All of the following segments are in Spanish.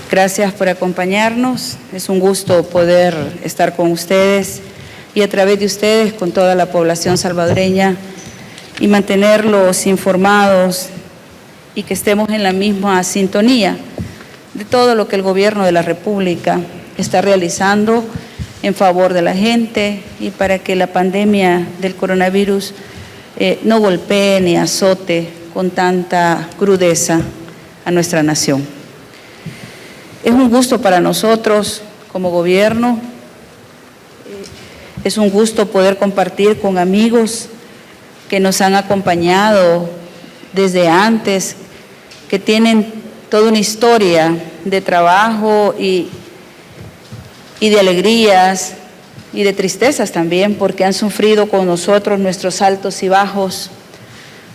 Gracias por acompañarnos. Es un gusto poder estar con ustedes y a través de ustedes con toda la población salvadoreña y mantenerlos informados y que estemos en la misma sintonía de todo lo que el Gobierno de la República está realizando en favor de la gente y para que la pandemia del coronavirus no golpee ni azote con tanta crudeza a nuestra nación. Es un gusto para nosotros como gobierno, es un gusto poder compartir con amigos que nos han acompañado desde antes, que tienen toda una historia de trabajo y de alegrías y de tristezas también, porque han sufrido con nosotros nuestros altos y bajos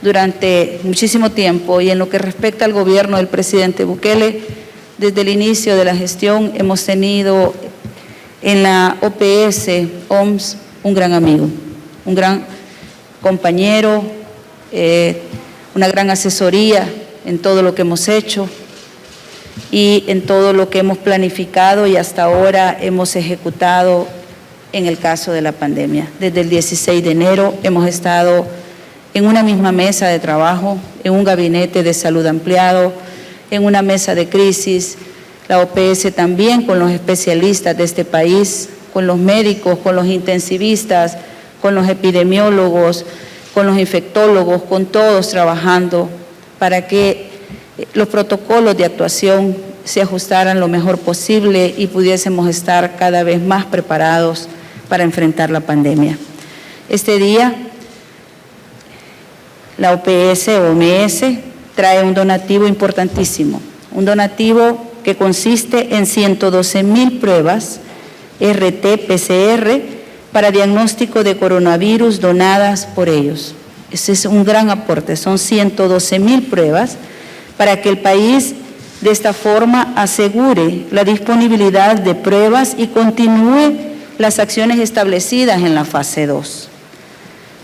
durante muchísimo tiempo. Y en lo que respecta al gobierno del presidente Bukele, desde el inicio de la gestión hemos tenido en la OPS un gran amigo, un gran compañero, una gran asesoría en todo lo que hemos hecho y en todo lo que hemos planificado y hasta ahora hemos ejecutado en el caso de la pandemia. Desde el 16 de enero hemos estado en una misma mesa de trabajo, en un gabinete de salud ampliado, en una mesa de crisis, la OPS también con los especialistas de este país, con los médicos, con los intensivistas, con los epidemiólogos, con los infectólogos, con todos trabajando para que los protocolos de actuación se ajustaran lo mejor posible y pudiésemos estar cada vez más preparados para enfrentar la pandemia. Este día, la OMS trae un donativo importantísimo, un donativo que consiste en 112,000 pruebas RT-PCR para diagnóstico de coronavirus donadas por ellos. Ese es un gran aporte, son 112,000 pruebas para que el país de esta forma asegure la disponibilidad de pruebas y continúe las acciones establecidas en la fase 2.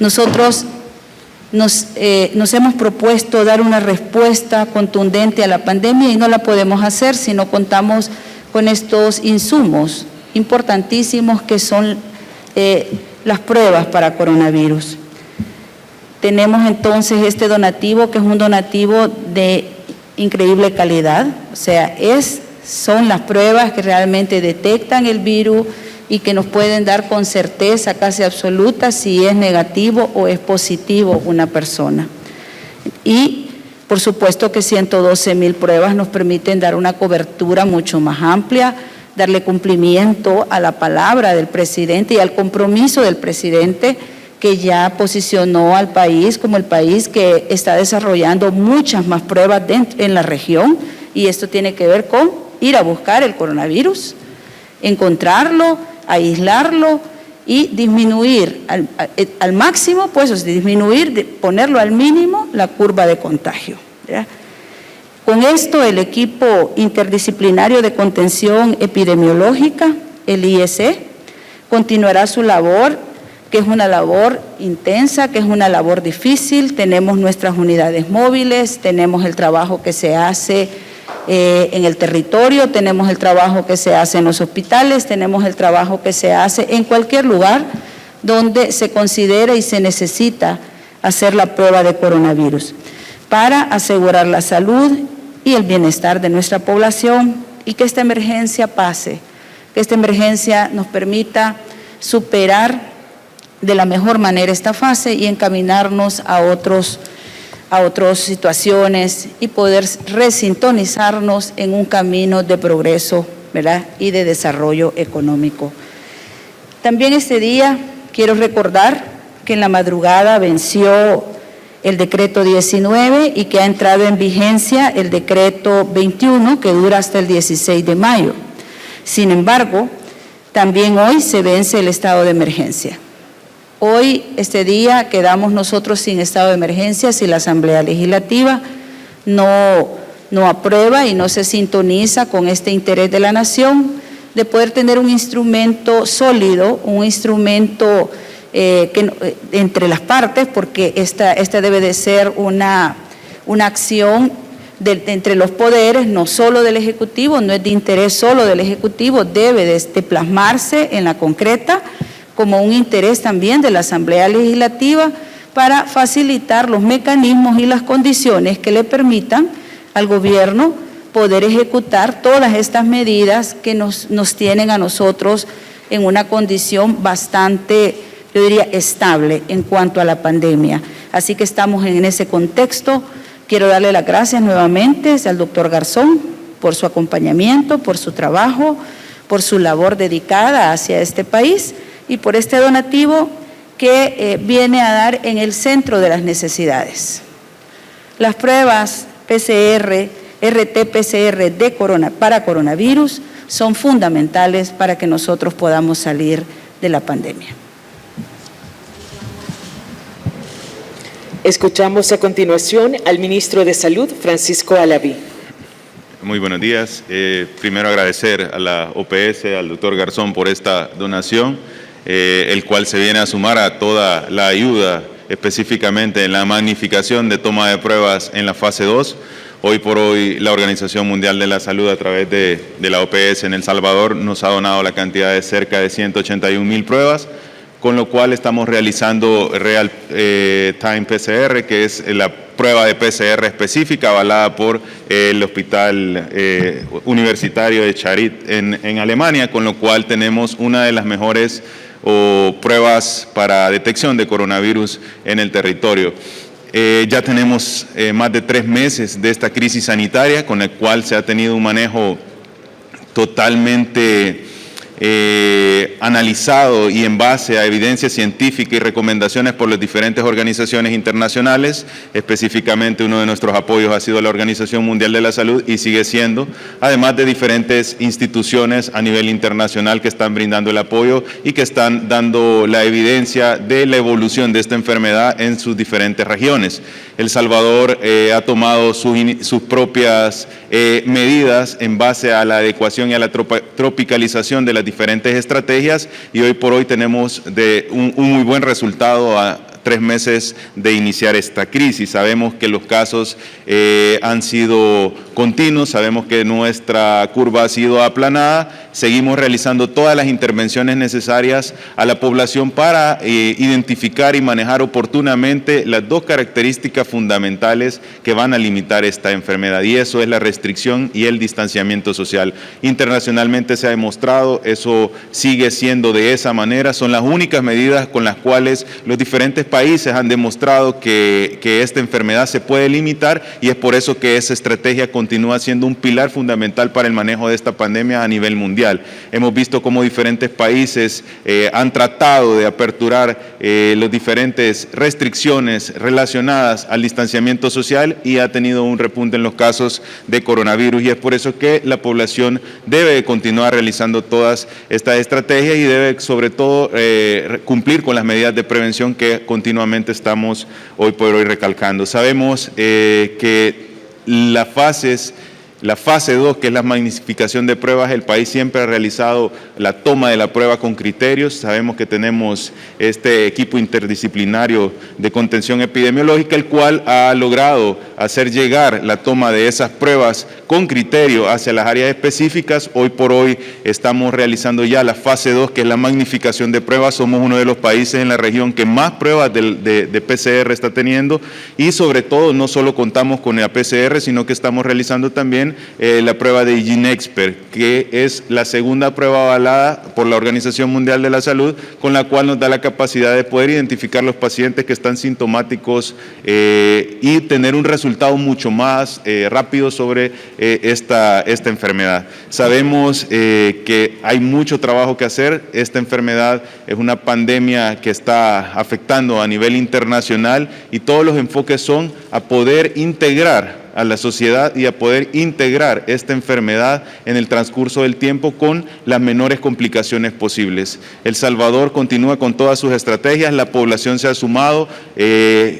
Nosotros nos hemos propuesto dar una respuesta contundente a la pandemia y no la podemos hacer si no contamos con estos insumos importantísimos que son las pruebas para coronavirus. Tenemos entonces este donativo que es un donativo de increíble calidad, o sea, son las pruebas que realmente detectan el virus y que nos pueden dar con certeza casi absoluta si es negativo o es positivo una persona. Y por supuesto que 112,000 pruebas nos permiten dar una cobertura mucho más amplia, darle cumplimiento a la palabra del presidente y al compromiso del presidente que ya posicionó al país como el país que está desarrollando muchas más pruebas en la región, y esto tiene que ver con ir a buscar el coronavirus, encontrarlo, aislarlo y disminuir al máximo, pues disminuir, ponerlo al mínimo la curva de contagio, ¿ya? Con esto el equipo interdisciplinario de contención epidemiológica, el IEC, continuará su labor, que es una labor intensa, que es una labor difícil. Tenemos nuestras unidades móviles, tenemos el trabajo que se hace en el territorio, tenemos el trabajo que se hace en los hospitales, tenemos el trabajo que se hace en cualquier lugar donde se considera y se necesita hacer la prueba de coronavirus para asegurar la salud y el bienestar de nuestra población y que esta emergencia pase, que esta emergencia nos permita superar de la mejor manera esta fase y encaminarnos a otras situaciones y poder resintonizarnos en un camino de progreso, ¿verdad?, y de desarrollo económico. También este día quiero recordar que en la madrugada venció el decreto 19 y que ha entrado en vigencia el decreto 21 que dura hasta el 16 de mayo. Sin embargo, también hoy se vence el estado de emergencia. Hoy, este día, quedamos nosotros sin estado de emergencia si la Asamblea Legislativa no aprueba y no se sintoniza con este interés de la nación de poder tener un instrumento sólido, un instrumento entre las partes, porque esta debe de ser una acción entre los poderes, no solo del Ejecutivo, no es de interés solo del Ejecutivo, debe de plasmarse en la concreta como un interés también de la Asamblea Legislativa para facilitar los mecanismos y las condiciones que le permitan al gobierno poder ejecutar todas estas medidas que nos tienen a nosotros en una condición bastante, yo diría, estable en cuanto a la pandemia. Así que estamos en ese contexto. Quiero darle las gracias nuevamente al doctor Garzón por su acompañamiento, por su trabajo, por su labor dedicada hacia este país y por este donativo que viene a dar en el centro de las necesidades. Las pruebas PCR, RT-PCR para coronavirus son fundamentales para que nosotros podamos salir de la pandemia. Escuchamos a continuación al ministro de Salud, Francisco Alaví. Muy buenos días. Primero agradecer a la OPS, al doctor Garzón por esta donación, el cual se viene a sumar a toda la ayuda, específicamente en la magnificación de toma de pruebas en la fase 2. Hoy por hoy la Organización Mundial de la Salud a través de la OPS en El Salvador nos ha donado la cantidad de cerca de 181,000 pruebas, con lo cual estamos realizando Real Time PCR, que es la prueba de PCR específica avalada por el Hospital Universitario de Charité en Alemania, con lo cual tenemos una de las mejores pruebas para detección de coronavirus en el territorio. Ya tenemos más de 3 meses de esta crisis sanitaria, con la cual se ha tenido un manejo totalmente analizado y en base a evidencia científica y recomendaciones por las diferentes organizaciones internacionales. Específicamente uno de nuestros apoyos ha sido la Organización Mundial de la Salud y sigue siendo, además de diferentes instituciones a nivel internacional que están brindando el apoyo y que están dando la evidencia de la evolución de esta enfermedad en sus diferentes regiones. El Salvador ha tomado sus propias medidas en base a la adecuación y a la tropicalización de las diferentes estrategias, y hoy por hoy tenemos un muy buen resultado a 3 meses de iniciar esta crisis. Sabemos que los casos han sido continuos, sabemos que nuestra curva ha sido aplanada, seguimos realizando todas las intervenciones necesarias a la población para identificar y manejar oportunamente las 2 características fundamentales que van a limitar esta enfermedad, y eso es la restricción y el distanciamiento social. Internacionalmente se ha demostrado, eso sigue siendo de esa manera, son las únicas medidas con las cuales los diferentes países han demostrado que esta enfermedad se puede limitar, y es por eso que esa estrategia continúa siendo un pilar fundamental para el manejo de esta pandemia a nivel mundial. Hemos visto cómo diferentes países han tratado de aperturar las diferentes restricciones relacionadas al distanciamiento social y ha tenido un repunte en los casos de coronavirus, y es por eso que la población debe continuar realizando todas estas estrategias y debe sobre todo cumplir con las medidas de prevención que continuamente estamos hoy por hoy recalcando. Sabemos que la fase 2, que es la magnificación de pruebas, el país siempre ha realizado la toma de la prueba con criterios. Sabemos que tenemos este equipo interdisciplinario de contención epidemiológica, el cual ha logrado hacer llegar la toma de esas pruebas con criterio hacia las áreas específicas. Hoy por hoy estamos realizando ya la fase 2, que es la magnificación de pruebas. Somos uno de los países en la región que más pruebas de PCR está teniendo, y sobre todo no solo contamos con la PCR, sino que estamos realizando también la prueba de GeneXpert, que es la segunda prueba avalada por la Organización Mundial de la Salud, con la cual nos da la capacidad de poder identificar los pacientes que están sintomáticos y tener un resultado mucho más rápido sobre esta enfermedad. Sabemos que hay mucho trabajo que hacer. Esta enfermedad es una pandemia que está afectando a nivel internacional, y todos los enfoques son a poder integrar a la sociedad y a poder integrar esta enfermedad en el transcurso del tiempo con las menores complicaciones posibles. El Salvador continúa con todas sus estrategias, la población se ha sumado,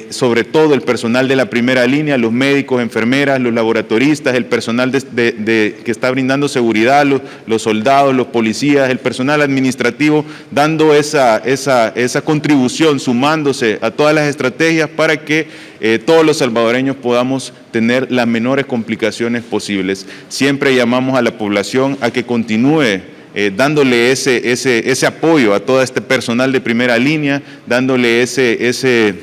sobre todo el personal de la primera línea, los médicos, enfermeras, los laboratoristas, el personal que está brindando seguridad, los soldados, los policías, el personal administrativo, dando esa contribución, sumándose a todas las estrategias para que todos los salvadoreños podamos tener las menores complicaciones posibles. Siempre llamamos a la población a que continúe dándole ese apoyo a todo este personal de primera línea, dándole ese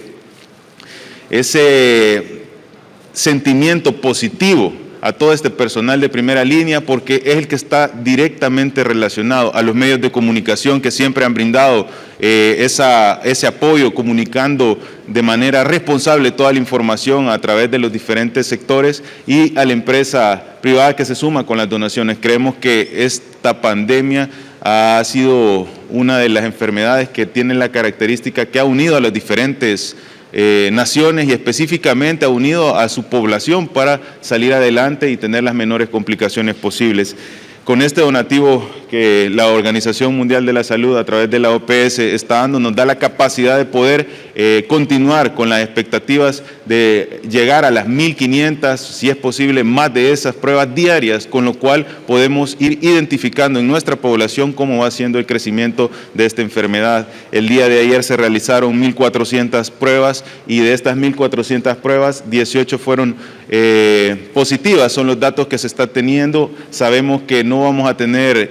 sentimiento positivo a todo este personal de primera línea, porque es el que está directamente relacionado a los medios de comunicación que siempre han brindado ese apoyo, comunicando de manera responsable toda la información a través de los diferentes sectores, y a la empresa privada que se suma con las donaciones. Creemos que esta pandemia ha sido una de las enfermedades que tiene la característica que ha unido a las diferentes naciones y específicamente ha unido a su población para salir adelante y tener las menores complicaciones posibles. Con este donativo que la Organización Mundial de la Salud a través de la OPS está dando, nos da la capacidad de poder continuar con las expectativas de llegar a las 1.500, si es posible, más de esas pruebas diarias, con lo cual podemos ir identificando en nuestra población cómo va siendo el crecimiento de esta enfermedad. El día de ayer se realizaron 1.400 pruebas y de estas 1.400 pruebas, 18 fueron positivas, son los datos que se está teniendo. Sabemos que no vamos a tener,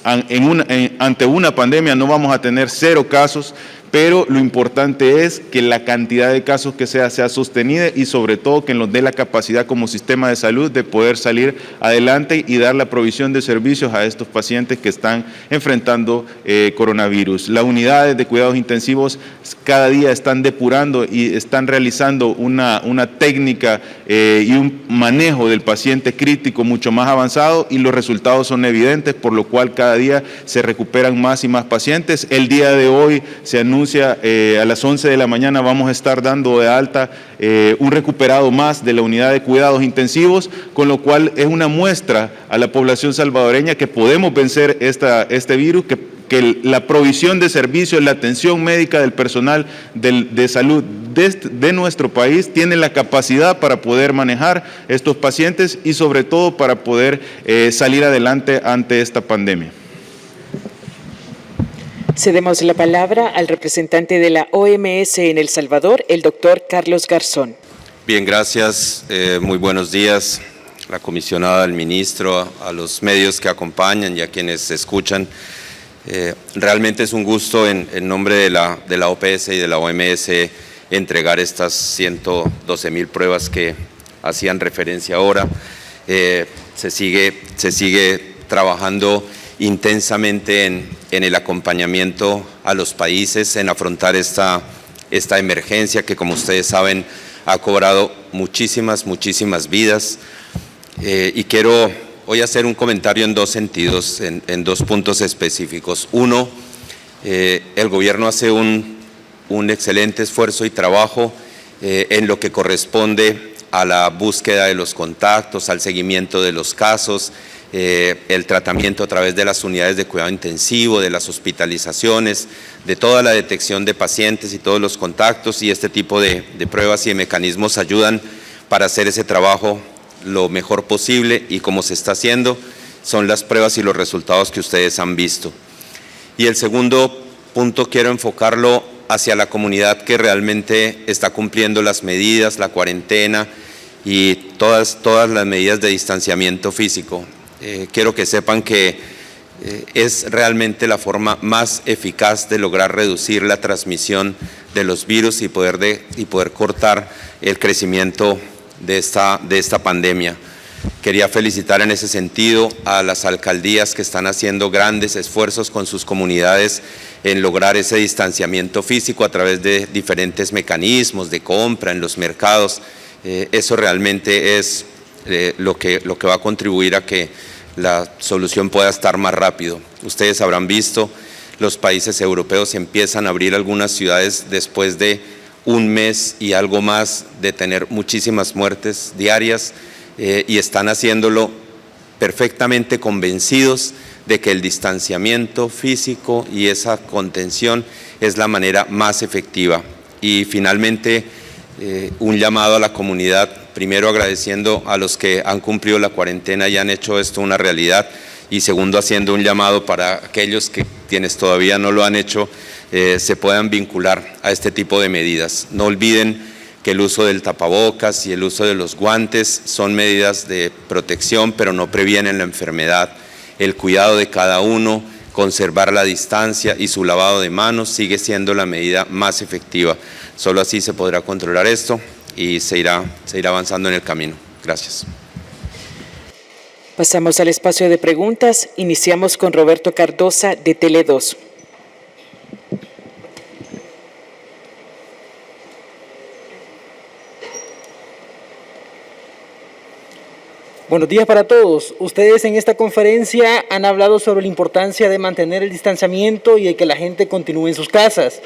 ante una pandemia no vamos a tener 0 casos, pero lo importante es que la cantidad de casos que sea sostenida y sobre todo que nos dé la capacidad como sistema de salud de poder salir adelante y dar la provisión de servicios a estos pacientes que están enfrentando coronavirus. Las unidades de cuidados intensivos cada día están depurando y están realizando una técnica y un manejo del paciente crítico mucho más avanzado, y los resultados son evidentes, por lo cual cada día se recuperan más y más pacientes. El día de hoy se anuncia a las 11 de la mañana vamos a estar dando de alta un recuperado más de la unidad de cuidados intensivos, con lo cual es una muestra a la población salvadoreña que podemos vencer este virus, que la provisión de servicios, la atención médica del personal de salud de nuestro país tiene la capacidad para poder manejar estos pacientes y sobre todo para poder salir adelante ante esta pandemia. Cedemos la palabra al representante de la OMS en El Salvador, el doctor Carlos Garzón. Bien, gracias. Muy buenos días, la comisionada, al ministro, a los medios que acompañan y a quienes escuchan. Realmente es un gusto en nombre de la OPS y de la OMS entregar estas 112.000 pruebas que hacían referencia ahora. Se sigue trabajando intensamente en el acompañamiento a los países, en afrontar esta emergencia que, como ustedes saben, ha cobrado muchísimas vidas. Y quiero hoy hacer un comentario en dos sentidos, en 2 puntos específicos. Uno, el gobierno hace un excelente esfuerzo y trabajo en lo que corresponde a la búsqueda de los contactos, al seguimiento de los casos, el tratamiento a través de las unidades de cuidado intensivo, de las hospitalizaciones, de toda la detección de pacientes y todos los contactos, y este tipo de pruebas y de mecanismos ayudan para hacer ese trabajo lo mejor posible, y como se está haciendo son las pruebas y los resultados que ustedes han visto. Y el segundo punto quiero enfocarlo hacia la comunidad que realmente está cumpliendo las medidas, la cuarentena y todas las medidas de distanciamiento físico. Quiero que sepan que es realmente la forma más eficaz de lograr reducir la transmisión de los virus y poder cortar el crecimiento de esta pandemia. Quería felicitar en ese sentido a las alcaldías que están haciendo grandes esfuerzos con sus comunidades en lograr ese distanciamiento físico a través de diferentes mecanismos de compra en los mercados. Eso realmente es lo que va a contribuir a que la solución pueda estar más rápido. Ustedes habrán visto, los países europeos empiezan a abrir algunas ciudades después de un mes y algo más de tener muchísimas muertes diarias, y están haciéndolo perfectamente convencidos de que el distanciamiento físico y esa contención es la manera más efectiva. Y finalmente, un llamado a la comunidad, primero agradeciendo a los que han cumplido la cuarentena y han hecho esto una realidad, y segundo haciendo un llamado para aquellos quienes todavía no lo han hecho, se puedan vincular a este tipo de medidas. No olviden que el uso del tapabocas y el uso de los guantes son medidas de protección, pero no previenen la enfermedad. El cuidado de cada uno, conservar la distancia y su lavado de manos sigue siendo la medida más efectiva. Solo así se podrá controlar esto y se irá avanzando en el camino. Gracias. Pasamos al espacio de preguntas. Iniciamos con Roberto Cardosa de Tele2. Buenos días para todos. Ustedes en esta conferencia han hablado sobre la importancia de mantener el distanciamiento y de que la gente continúe en sus casas.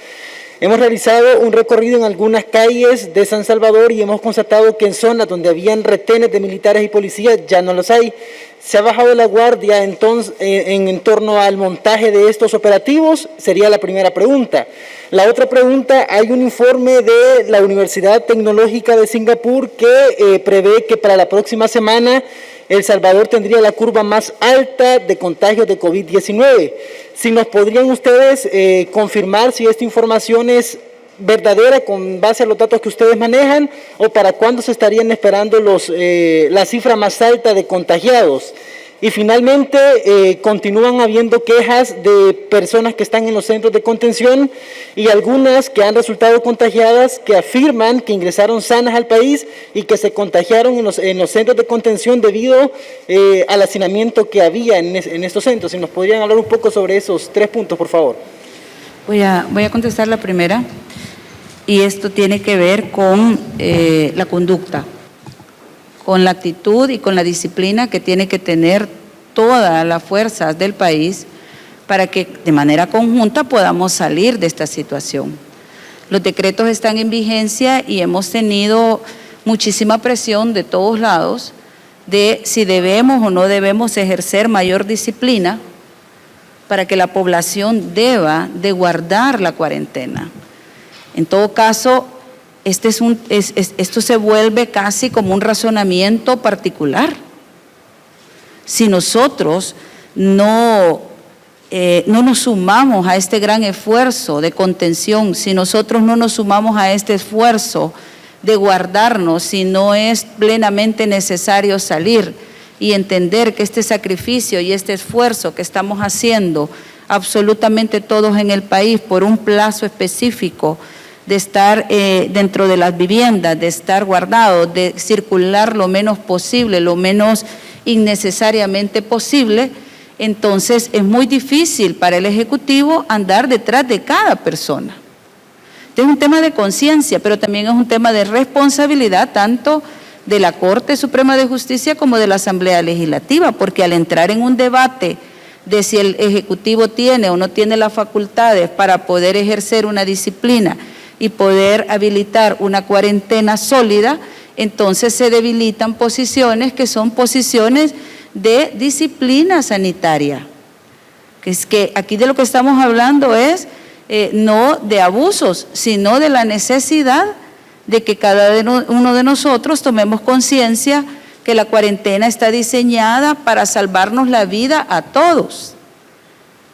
Hemos realizado un recorrido en algunas calles de San Salvador y hemos constatado que en zonas donde habían retenes de militares y policías ya no los hay. ¿Se ha bajado la guardia entonces en torno al montaje de estos operativos? Sería la primera pregunta. La otra pregunta, hay un informe de la Universidad Tecnológica de Singapur que prevé que para la próxima semana El Salvador tendría la curva más alta de contagios de COVID-19. Si nos podrían ustedes confirmar si esta información es verdadera con base a los datos que ustedes manejan, o para cuándo se estarían esperando la cifra más alta de contagiados. Y finalmente continúan habiendo quejas de personas que están en los centros de contención y algunas que han resultado contagiadas que afirman que ingresaron sanas al país y que se contagiaron en los centros de contención debido al hacinamiento que había en estos centros. Si nos podrían hablar un poco sobre esos 3 puntos, por favor. Voy a contestar la primera, y esto tiene que ver con la conducta, con la actitud y con la disciplina que tiene que tener todas las fuerzas del país para que de manera conjunta podamos salir de esta situación. Los decretos están en vigencia y hemos tenido muchísima presión de todos lados de si debemos o no debemos ejercer mayor disciplina para que la población deba de guardar la cuarentena. En todo caso, esto se vuelve casi como un razonamiento particular. Si nosotros no nos sumamos a este gran esfuerzo de contención, si nosotros no nos sumamos a este esfuerzo de guardarnos, si no es plenamente necesario salir y entender que este sacrificio y este esfuerzo que estamos haciendo absolutamente todos en el país por un plazo específico, de estar dentro de las viviendas, de estar guardados, de circular lo menos posible, lo menos innecesariamente posible, entonces es muy difícil para el Ejecutivo andar detrás de cada persona. Este es un tema de conciencia, pero también es un tema de responsabilidad tanto de la Corte Suprema de Justicia como de la Asamblea Legislativa, porque al entrar en un debate de si el Ejecutivo tiene o no tiene las facultades para poder ejercer una disciplina y poder habilitar una cuarentena sólida, entonces se debilitan posiciones que son posiciones de disciplina sanitaria. Que es que aquí de lo que estamos hablando es no de abusos, sino de la necesidad de que cada uno de nosotros tomemos conciencia que la cuarentena está diseñada para salvarnos la vida a todos,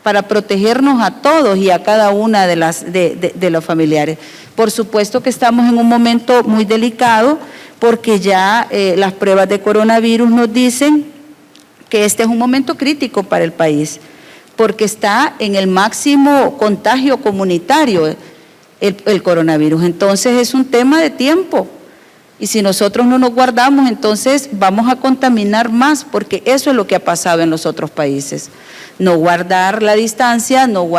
para protegernos a todos y a cada una de los familiares. Por supuesto que estamos en un momento muy delicado porque ya las pruebas de coronavirus nos dicen que este es un momento crítico para el país, porque está en el máximo contagio comunitario el coronavirus. Entonces es un tema de tiempo. Y si nosotros no nos guardamos, entonces vamos a contaminar más, porque eso es lo que ha pasado en los otros países. No guardar la distancia, no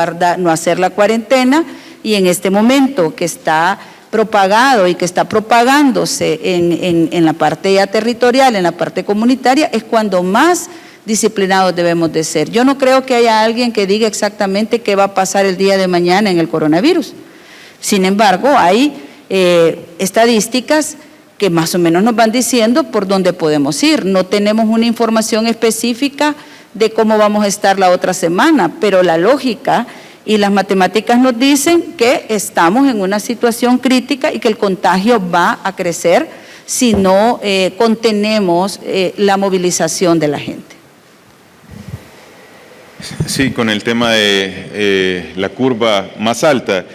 hacer la cuarentena, y en este momento que está propagado y que está propagándose en la parte ya territorial, en la parte comunitaria, es cuando más disciplinados debemos de ser. Yo no creo que haya alguien que diga exactamente qué va a pasar el día de mañana en el coronavirus. Sin embargo, hay estadísticas que más o menos nos van diciendo por dónde podemos ir. No tenemos una información específica de cómo vamos a estar la otra semana, pero la lógica y las matemáticas nos dicen que estamos en una situación crítica y que el contagio va a crecer si no contenemos la movilización de la gente. Sí, con el tema de la curva más alta,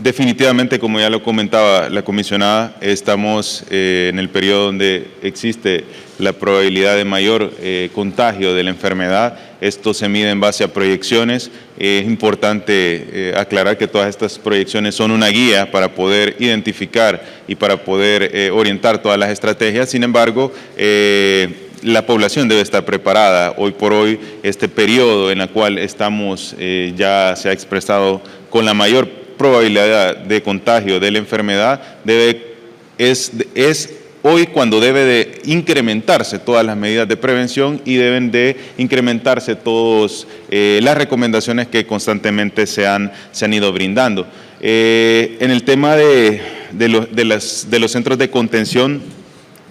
definitivamente, como ya lo comentaba la comisionada, estamos en el periodo donde existe la probabilidad de mayor contagio de la enfermedad. Esto se mide en base a proyecciones. Es importante aclarar que todas estas proyecciones son una guía para poder identificar y para poder orientar todas las estrategias. Sin embargo, la población debe estar preparada. Hoy por hoy, este periodo en el cual estamos ya se ha expresado con la mayor probabilidad de contagio de la enfermedad, es hoy cuando debe de incrementarse todas las medidas de prevención y deben de incrementarse todas las recomendaciones que constantemente se han ido brindando. En el tema de los centros de contención,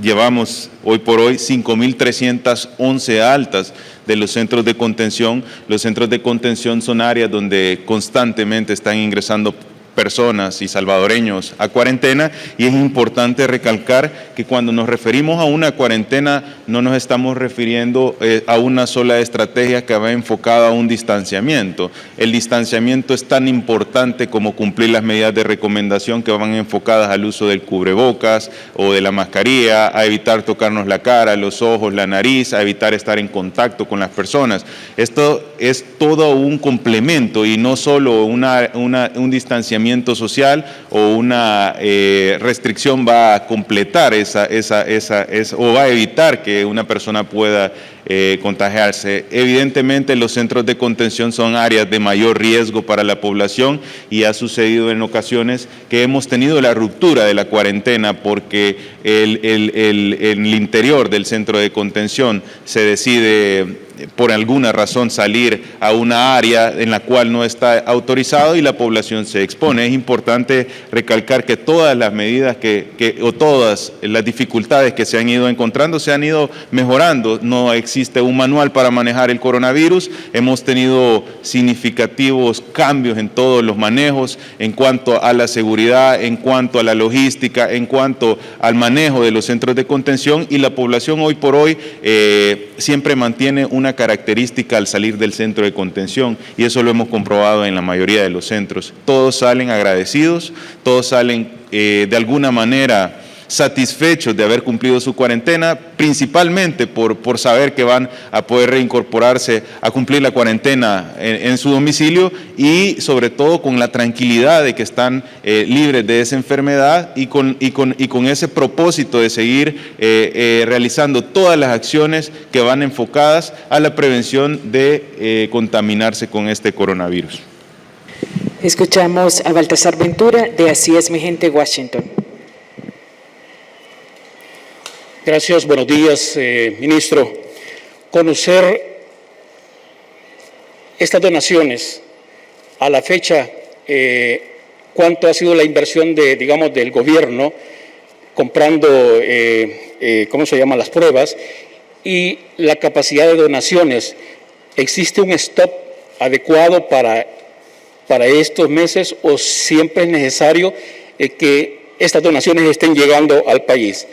llevamos hoy por hoy 5.311 altas de los centros de contención. Los centros de contención son áreas donde constantemente están ingresando personas y salvadoreños a cuarentena, y es importante recalcar que cuando nos referimos a una cuarentena no nos estamos refiriendo a una sola estrategia que va enfocada a un distanciamiento. El distanciamiento es tan importante como cumplir las medidas de recomendación que van enfocadas al uso del cubrebocas o de la mascarilla, a evitar tocarnos la cara, los ojos, la nariz, a evitar estar en contacto con las personas. Esto es todo un complemento y no solo un distanciamiento social o una restricción va a completar o va a evitar que una persona pueda contagiarse. Evidentemente, los centros de contención son áreas de mayor riesgo para la población y ha sucedido en ocasiones que hemos tenido la ruptura de la cuarentena porque en el interior del centro de contención se decide por alguna razón salir a una área en la cual no está autorizado y la población se expone. Es importante recalcar que todas las medidas o todas las dificultades que se han ido encontrando se han ido mejorando. No existe un manual para manejar el coronavirus. Hemos tenido significativos cambios en todos los manejos en cuanto a la seguridad, en cuanto a la logística, en cuanto al manejo de los centros de contención, y la población hoy por hoy siempre mantiene una característica al salir del centro de contención, y eso lo hemos comprobado en la mayoría de los centros. Todos salen agradecidos, todos salen de alguna manera satisfechos de haber cumplido su cuarentena, principalmente por saber que van a poder reincorporarse a cumplir la cuarentena en su domicilio, y sobre todo con la tranquilidad de que están libres de esa enfermedad y con ese propósito de seguir realizando todas las acciones que van enfocadas a la prevención de contaminarse con este coronavirus. Escuchamos a Baltasar Ventura de Así es mi gente, Washington. Gracias, buenos días, ministro. Conocer estas donaciones a la fecha, cuánto ha sido la inversión del gobierno comprando, las pruebas, y la capacidad de donaciones. ¿Existe un stock adecuado para estos meses o siempre es necesario que estas donaciones estén llegando al país?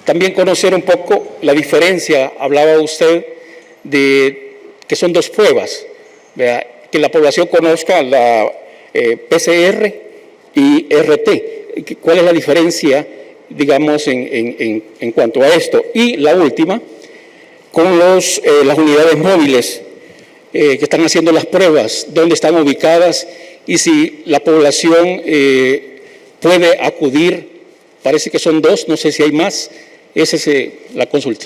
También conocer un poco la diferencia, hablaba usted de que son dos pruebas, ¿verdad? Que la población conozca la PCR y RT. ¿Cuál es la diferencia, digamos, en cuanto a esto? Y la última, con las unidades móviles que están haciendo las pruebas, dónde están ubicadas y si la población puede acudir. Parece que son dos, no sé si hay más. Esa es la consulta.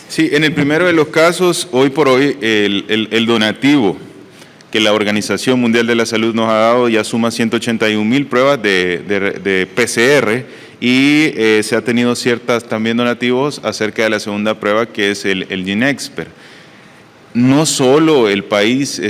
Sí, en el primero de los casos, hoy por hoy, el donativo que la Organización Mundial de la Salud nos ha dado ya suma 181,000 pruebas de PCR, y se ha tenido ciertas también donativos acerca de la segunda prueba, que es el GeneXpert. No solo el país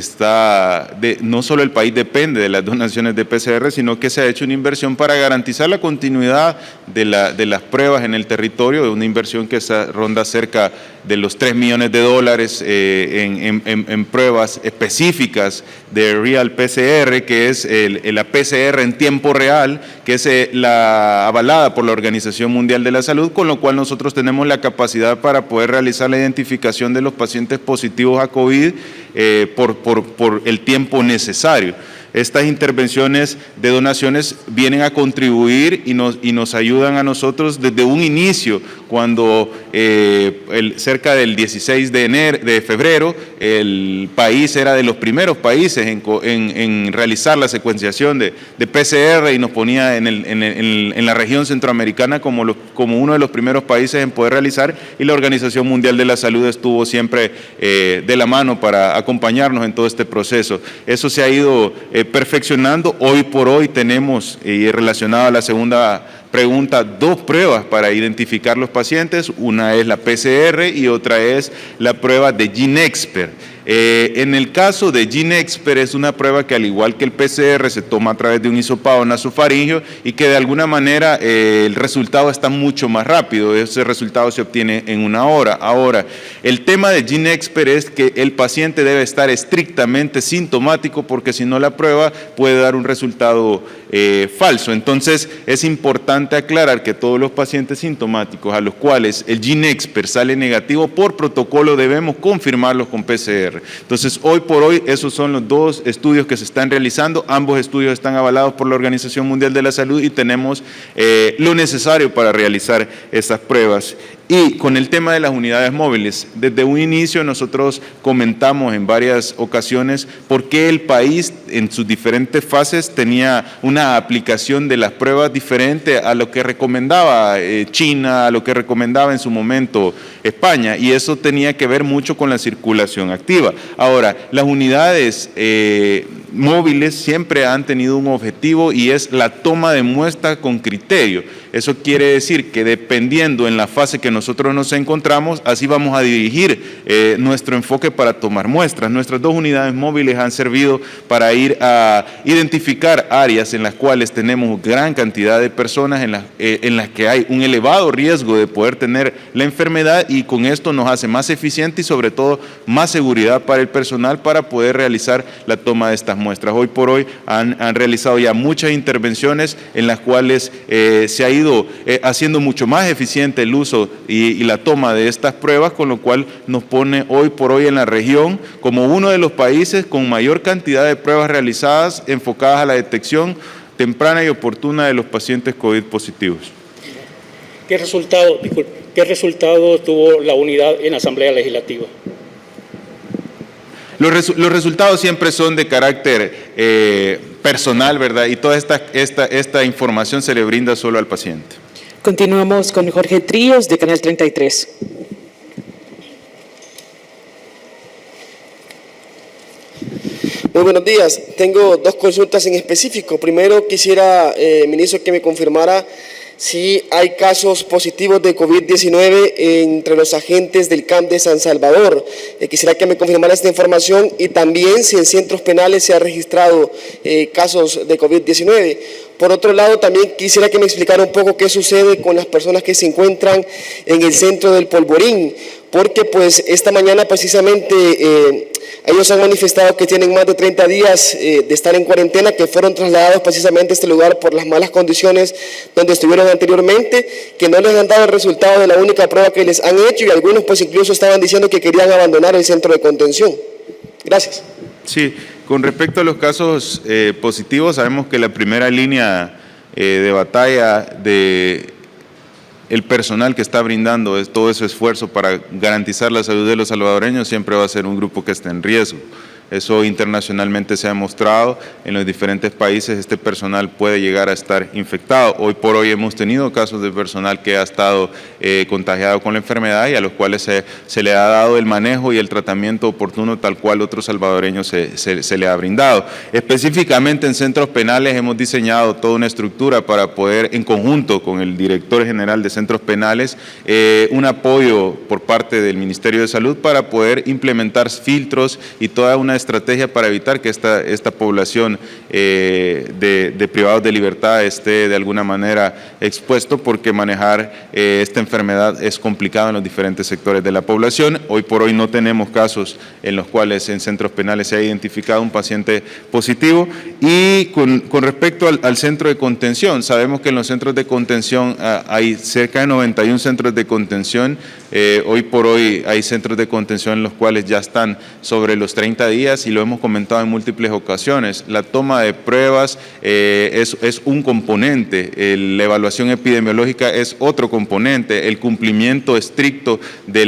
depende de las donaciones de PCR, sino que se ha hecho una inversión para garantizar la continuidad de las pruebas en el territorio, una inversión que ronda cerca de los $3 millones en pruebas específicas de Real PCR, que es la PCR en tiempo real, que es la avalada por la Organización Mundial de la Salud, con lo cual nosotros tenemos la capacidad para poder realizar la identificación de los pacientes positivos a COVID por el tiempo necesario. Estas intervenciones de donaciones vienen a contribuir y nos ayudan a nosotros desde un inicio, cuando cerca del 16 de febrero el país era de los primeros países en realizar la secuenciación de PCR y nos ponía en la región centroamericana como uno de los primeros países en poder realizar, y la Organización Mundial de la Salud estuvo siempre de la mano para acompañarnos en todo este proceso. Eso se ha ido perfeccionando. Hoy por hoy tenemos, y relacionado a la segunda pregunta, 2 pruebas para identificar los pacientes. Una es la PCR y otra es la prueba de GeneXpert. En el caso de GeneXpert es una prueba que, al igual que el PCR, se toma a través de un hisopado nasofaringeo y que de alguna manera el resultado está mucho más rápido. Ese resultado se obtiene en 1 hora. Ahora, el tema de GeneXpert es que el paciente debe estar estrictamente sintomático, porque si no, la prueba puede dar un resultado falso. Entonces, es importante aclarar que todos los pacientes sintomáticos a los cuales el GeneXpert sale negativo, por protocolo debemos confirmarlos con PCR. Entonces, hoy por hoy, esos son los 2 estudios que se están realizando. Ambos estudios están avalados por la Organización Mundial de la Salud y tenemos lo necesario para realizar estas pruebas. Y con el tema de las unidades móviles, desde un inicio nosotros comentamos en varias ocasiones por qué el país en sus diferentes fases tenía una aplicación de las pruebas diferente a lo que recomendaba China, a lo que recomendaba en su momento España, y eso tenía que ver mucho con la circulación activa. Ahora, las unidades móviles siempre han tenido un objetivo, y es la toma de muestra con criterio. Eso quiere decir que, dependiendo en la fase que nosotros nos encontramos, así vamos a dirigir nuestro enfoque para tomar muestras. Nuestras 2 unidades móviles han servido para ir a identificar áreas en las cuales tenemos gran cantidad de personas en las que hay un elevado riesgo de poder tener la enfermedad, y con esto nos hace más eficiente y sobre todo más seguridad para el personal para poder realizar la toma de estas muestras. Hoy por hoy han realizado ya muchas intervenciones en las cuales se ha ido haciendo mucho más eficiente el uso y la toma de estas pruebas, con lo cual nos pone hoy por hoy en la región como uno de los países con mayor cantidad de pruebas realizadas enfocadas a la detección temprana y oportuna de los pacientes COVID positivos. ¿Qué resultado tuvo la unidad en Asamblea Legislativa? Los resultados siempre son de carácter personal, ¿verdad? Y toda esta información se le brinda solo al paciente. Continuamos con Jorge Tríos, de Canal 33. Muy buenos días. Tengo 2 consultas en específico. Primero, quisiera, ministro, que me confirmara si hay casos positivos de COVID-19 entre los agentes del CAMP de San Salvador. Quisiera que me confirmara esta información, y también si en centros penales se ha registrado casos de COVID-19. Por otro lado, también quisiera que me explicara un poco qué sucede con las personas que se encuentran en el centro del Polvorín, porque pues esta mañana precisamente ellos han manifestado que tienen más de 30 días de estar en cuarentena, que fueron trasladados precisamente a este lugar por las malas condiciones donde estuvieron anteriormente, que no les han dado el resultado de la única prueba que les han hecho, y algunos pues incluso estaban diciendo que querían abandonar el centro de contención. Gracias. Sí, con respecto a los casos positivos, sabemos que la primera línea de batalla de el personal que está brindando todo ese esfuerzo para garantizar la salud de los salvadoreños siempre va a ser un grupo que está en riesgo. Eso internacionalmente se ha mostrado. En los diferentes países este personal puede llegar a estar infectado. Hoy por hoy hemos tenido casos de personal que ha estado contagiado con la enfermedad y a los cuales se le ha dado el manejo y el tratamiento oportuno tal cual otros salvadoreños se le ha brindado. Específicamente en centros penales hemos diseñado toda una estructura para poder, en conjunto con el director general de centros penales, un apoyo por parte del Ministerio de Salud para poder implementar filtros y toda una estrategia para evitar que esta población de privados de libertad esté de alguna manera expuesto, porque manejar esta enfermedad es complicado en los diferentes sectores de la población. Hoy por hoy no tenemos casos en los cuales en centros penales se ha identificado un paciente positivo. Y con respecto al centro de contención, sabemos que en los centros de contención hay cerca de 91 centros de contención. Hoy por hoy hay centros de contención en los cuales ya están sobre los 30 días días y lo hemos comentado en múltiples ocasiones, la toma de pruebas es un componente, la evaluación epidemiológica es otro componente, el cumplimiento estricto de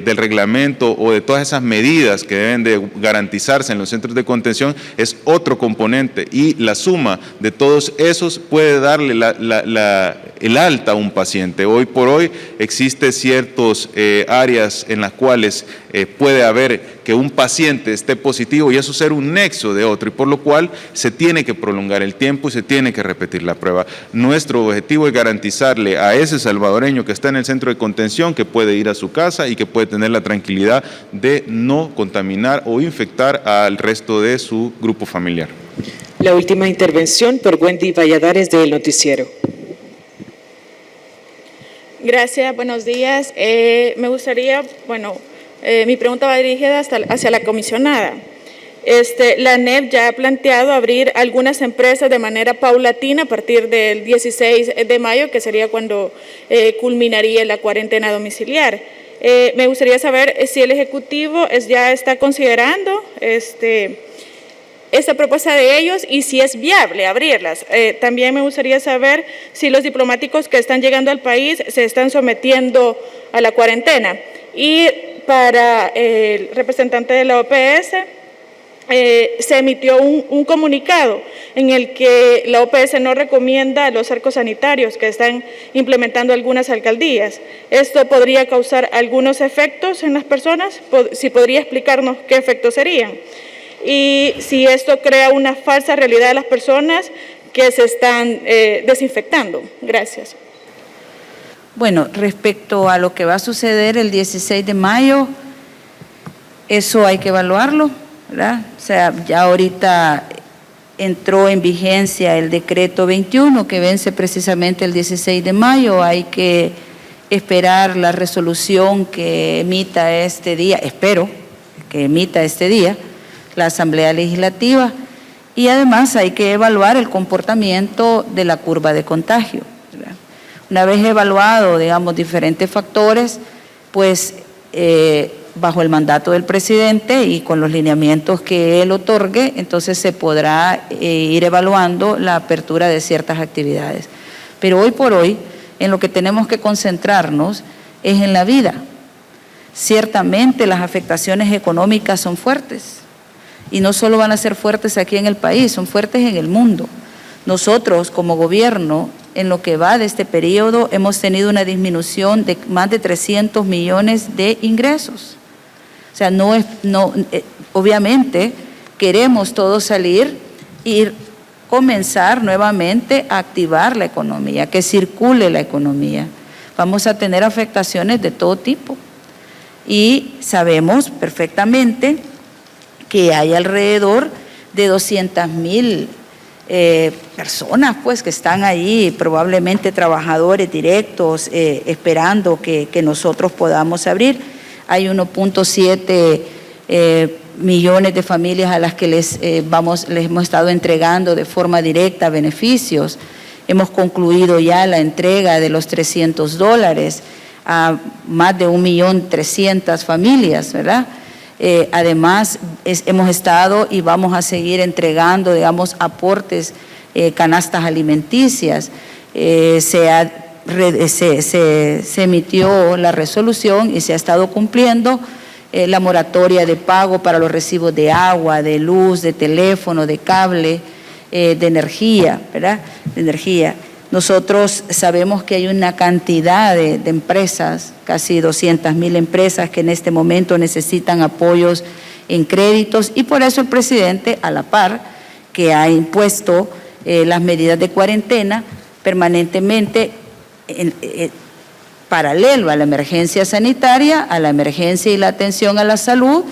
del reglamento o de todas esas medidas que deben de garantizarse en los centros de contención es otro componente, y la suma de todos esos puede darle el alta a un paciente. Hoy por hoy existen ciertas áreas en las cuales puede haber que un paciente esté positivo y eso ser un nexo de otro, y por lo cual se tiene que prolongar el tiempo y se tiene que repetir la prueba. Nuestro objetivo es garantizarle a ese salvadoreño que está en el centro de contención que puede ir a su casa y que puede tener la tranquilidad de no contaminar o infectar al resto de su grupo familiar. La última intervención por Wendy Valladares del Noticiero. Gracias, buenos días. Me gustaría, mi pregunta va dirigida hacia la comisionada. La ANEP ya ha planteado abrir algunas empresas de manera paulatina a partir del 16 de mayo, que sería cuando culminaría la cuarentena domiciliar. Me gustaría saber si el Ejecutivo ya está considerando esta propuesta de ellos y si es viable abrirlas. También me gustaría saber si los diplomáticos que están llegando al país se están sometiendo a la cuarentena. Y para el representante de la OPS, se emitió un comunicado en el que la OPS no recomienda los cercos sanitarios que están implementando algunas alcaldías. ¿Esto podría causar algunos efectos en las personas? Si podría explicarnos qué efectos serían. Y si esto crea una falsa realidad de las personas que se están desinfectando. Gracias. Bueno, respecto a lo que va a suceder el 16 de mayo, eso hay que evaluarlo, ¿verdad? O sea, ya ahorita entró en vigencia el decreto 21 que vence precisamente el 16 de mayo. Hay que esperar la resolución que emita este día, espero que emita este día, la Asamblea Legislativa, y además hay que evaluar el comportamiento de la curva de contagio, ¿verdad? Una vez evaluado, digamos, diferentes factores, pues bajo el mandato del presidente y con los lineamientos que él otorgue, entonces se podrá ir evaluando la apertura de ciertas actividades. Pero hoy por hoy, en lo que tenemos que concentrarnos es en la vida. Ciertamente las afectaciones económicas son fuertes, y no solo van a ser fuertes aquí en el país, son fuertes en el mundo. Nosotros como gobierno, en lo que va de este periodo, hemos tenido una disminución de más de 300 millones de ingresos. O sea, obviamente queremos todos salir y comenzar nuevamente a activar la economía, que circule la economía. Vamos a tener afectaciones de todo tipo y sabemos perfectamente que hay alrededor de 200,000 personas pues que están ahí, probablemente trabajadores directos, esperando que nosotros podamos abrir. Hay 1.7 millones de familias a las que les hemos estado entregando de forma directa beneficios. Hemos concluido ya la entrega de los $300 a más de 1.300.000 familias, ¿verdad? Además, hemos estado y vamos a seguir entregando, digamos, aportes, canastas alimenticias. Se emitió la resolución y se ha estado cumpliendo la moratoria de pago para los recibos de agua, de luz, de teléfono, de cable, de energía, ¿verdad? De energía. Nosotros sabemos que hay una cantidad de empresas, casi 200,000 empresas que en este momento necesitan apoyos en créditos, y por eso el presidente, a la par que ha impuesto las medidas de cuarentena permanentemente, paralelo a la emergencia sanitaria, a la emergencia y la atención a la salud,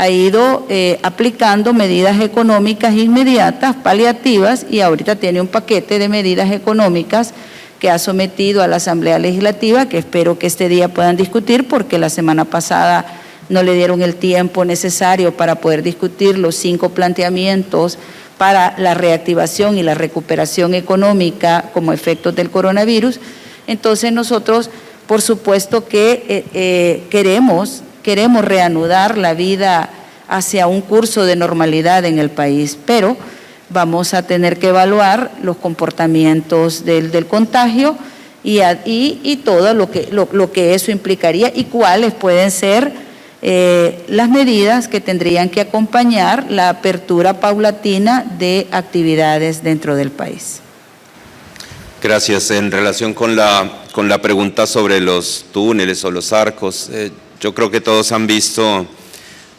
ha ido aplicando medidas económicas inmediatas, paliativas, y ahorita tiene un paquete de medidas económicas que ha sometido a la Asamblea Legislativa, que espero que este día puedan discutir, porque la semana pasada no le dieron el tiempo necesario para poder discutir los 5 planteamientos para la reactivación y la recuperación económica como efectos del coronavirus. Entonces nosotros, por supuesto que queremos reanudar la vida hacia un curso de normalidad en el país, pero vamos a tener que evaluar los comportamientos del contagio y todo lo que eso implicaría y cuáles pueden ser las medidas que tendrían que acompañar la apertura paulatina de actividades dentro del país. Gracias. En relación con la pregunta sobre los túneles o los arcos, yo creo que todos han visto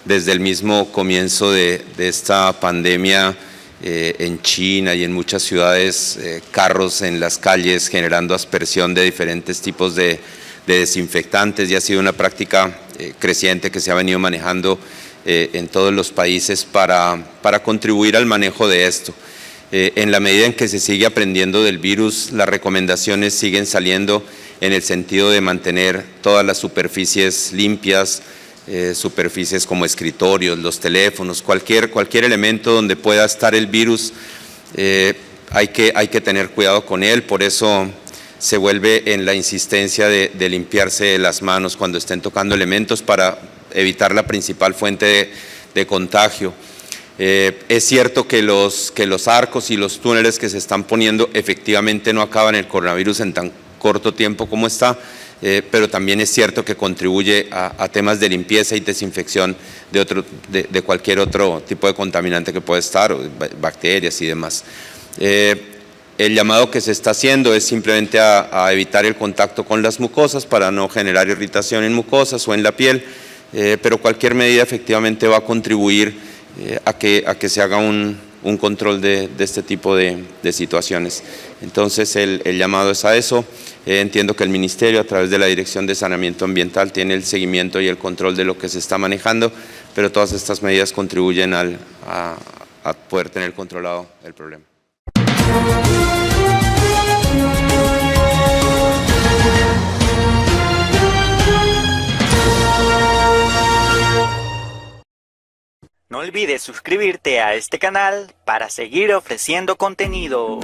desde el mismo comienzo de esta pandemia en China y en muchas ciudades, carros en las calles generando aspersión de diferentes tipos de desinfectantes, y ha sido una práctica creciente que se ha venido manejando en todos los países para contribuir al manejo de esto. En la medida en que se sigue aprendiendo del virus, las recomendaciones siguen saliendo en el sentido de mantener todas las superficies limpias, superficies como escritorios, los teléfonos, cualquier elemento donde pueda estar el virus, hay que tener cuidado con él. Por eso se vuelve en la insistencia de limpiarse las manos cuando estén tocando elementos para evitar la principal fuente de contagio. Es cierto que los arcos y los túneles que se están poniendo efectivamente no acaban el coronavirus en tan corto tiempo como está, pero también es cierto que contribuye a temas de limpieza y desinfección de cualquier otro tipo de contaminante que pueda estar, o bacterias y demás. El llamado que se está haciendo es simplemente a evitar el contacto con las mucosas para no generar irritación en mucosas o en la piel, pero cualquier medida efectivamente va a contribuir a que se haga un control de este tipo de situaciones. Entonces el llamado es a eso. Entiendo que el Ministerio, a través de la Dirección de Saneamiento Ambiental, tiene el seguimiento y el control de lo que se está manejando, pero todas estas medidas contribuyen a poder tener controlado el problema. No olvides suscribirte a este canal para seguir ofreciendo contenido.